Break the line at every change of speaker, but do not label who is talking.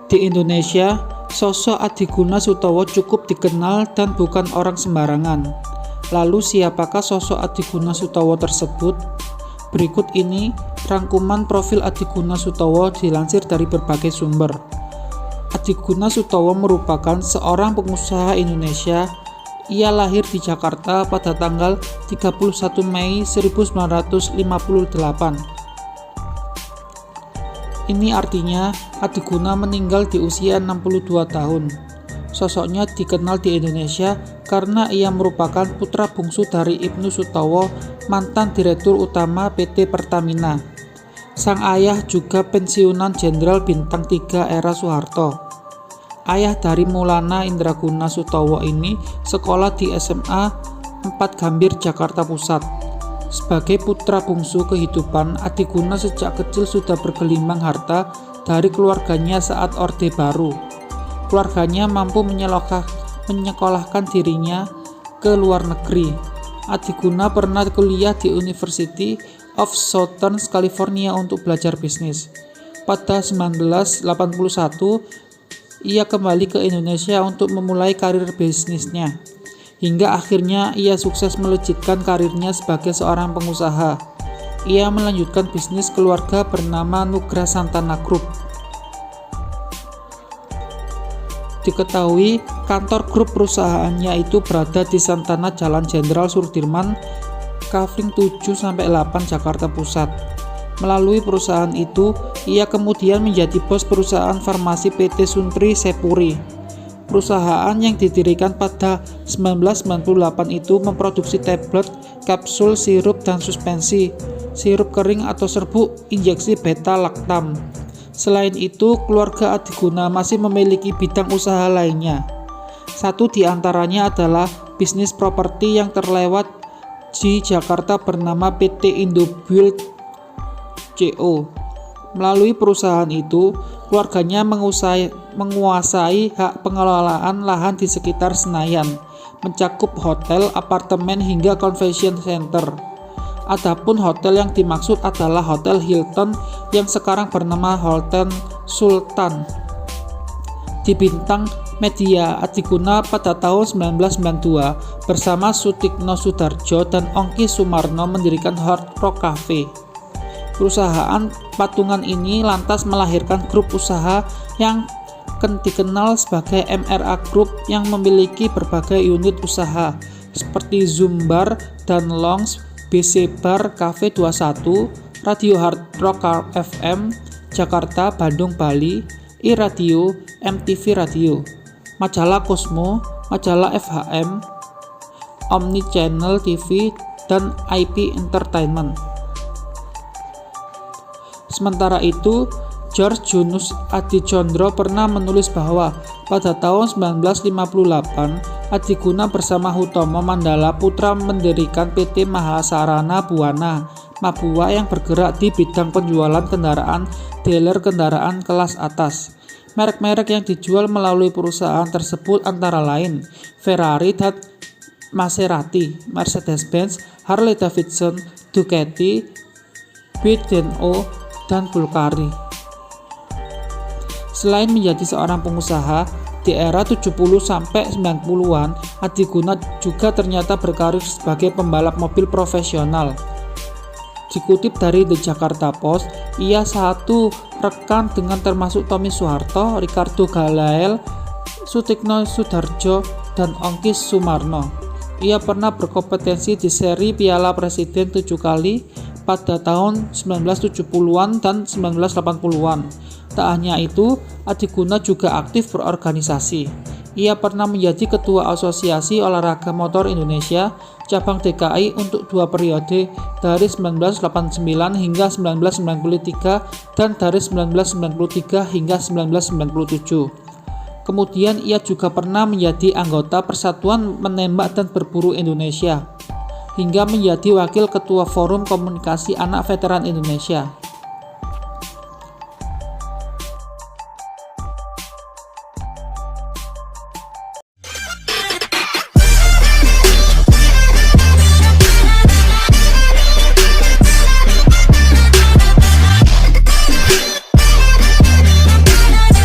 Di Indonesia, sosok Adiguna Sutowo cukup dikenal dan bukan orang sembarangan. Lalu siapakah sosok Adiguna Sutowo tersebut? Berikut ini rangkuman profil Adiguna Sutowo dilansir dari berbagai sumber. Adiguna Sutowo merupakan seorang pengusaha Indonesia. Ia lahir di Jakarta pada tanggal 31 Mei 1958. Ini artinya Adiguna meninggal di usia 62 tahun. Sosoknya dikenal di Indonesia karena ia merupakan putra bungsu dari Ibnu Sutowo, mantan Direktur Utama PT Pertamina. Sang ayah juga pensiunan Jenderal Bintang 3 era Soeharto. Ayah dari Maulana Indraguna Sutowo ini sekolah di SMA 4 Gambir, Jakarta Pusat. Sebagai putra bungsu kehidupan, Adiguna sejak kecil sudah bergelimang harta dari keluarganya saat Orde Baru. Keluarganya mampu menyekolahkan dirinya ke luar negeri. Adiguna pernah kuliah di University of Southern California untuk belajar bisnis. Pada 1981, ia kembali ke Indonesia untuk memulai karir bisnisnya. Hingga akhirnya ia sukses melejitkan karirnya sebagai seorang pengusaha. Ia melanjutkan bisnis keluarga bernama Nugra Santana Group. Diketahui kantor grup perusahaannya itu berada di Santana Jalan Jenderal Sudirman, Kavling 7-8 Jakarta Pusat. Melalui perusahaan itu, ia kemudian menjadi bos perusahaan farmasi PT Suntri Sepuri. Perusahaan yang didirikan pada 1998 itu memproduksi tablet, kapsul, sirup, dan suspensi, sirup kering atau serbuk, injeksi beta-laktam. Selain itu, keluarga Adiguna masih memiliki bidang usaha lainnya. Satu di antaranya adalah bisnis properti yang terlewat di Jakarta bernama PT Indobuild Co. Melalui perusahaan itu, keluarganya menguasai hak pengelolaan lahan di sekitar Senayan, mencakup hotel, apartemen, hingga convention center. Adapun hotel yang dimaksud adalah Hotel Hilton yang sekarang bernama Hotel Sultan. Di Bintang Media, Adiguna pada tahun 1992 bersama Sutikno Sudarjo dan Ongki Sumarno mendirikan Hard Rock Cafe. Perusahaan patungan ini lantas melahirkan grup usaha yang dikenal sebagai MRA Group yang memiliki berbagai unit usaha seperti Zoom Bar dan Lounge, BC Bar, Cafe 21, Radio Hard Rock FM, Jakarta, Bandung, Bali, iRadio, MTV Radio, Majalah Cosmo, Majalah FHM, Omni Channel TV, dan IP Entertainment. Sementara itu, George Junus Adicondro pernah menulis bahwa pada tahun 1958, Adiguna bersama Hutomo Mandala Putra mendirikan PT Mahasarana Buana Mabua yang bergerak di bidang penjualan kendaraan dealer kendaraan kelas atas. Merek-merek yang dijual melalui perusahaan tersebut antara lain Ferrari dan Maserati, Mercedes-Benz, Harley-Davidson, Ducati, B&O, dan Bulgari. Selain menjadi seorang pengusaha, di era 70-90-an, Adiguna juga ternyata berkarir sebagai pembalap mobil profesional. Dikutip dari The Jakarta Post, ia satu rekan dengan termasuk Tommy Soeharto, Ricardo Galael, Sutikno Sudarjo, dan Ongki Sumarno. Ia pernah berkompetensi di seri Piala Presiden 7 kali pada tahun 1970-an dan 1980-an. Tak hanya itu, Adiguna juga aktif berorganisasi. Ia pernah menjadi Ketua Asosiasi Olahraga Motor Indonesia cabang DKI untuk 2 periode dari 1989 hingga 1993 dan dari 1993 hingga 1997. Kemudian ia juga pernah menjadi anggota Persatuan Menembak dan Berburu Indonesia hingga menjadi Wakil Ketua Forum Komunikasi Anak Veteran Indonesia.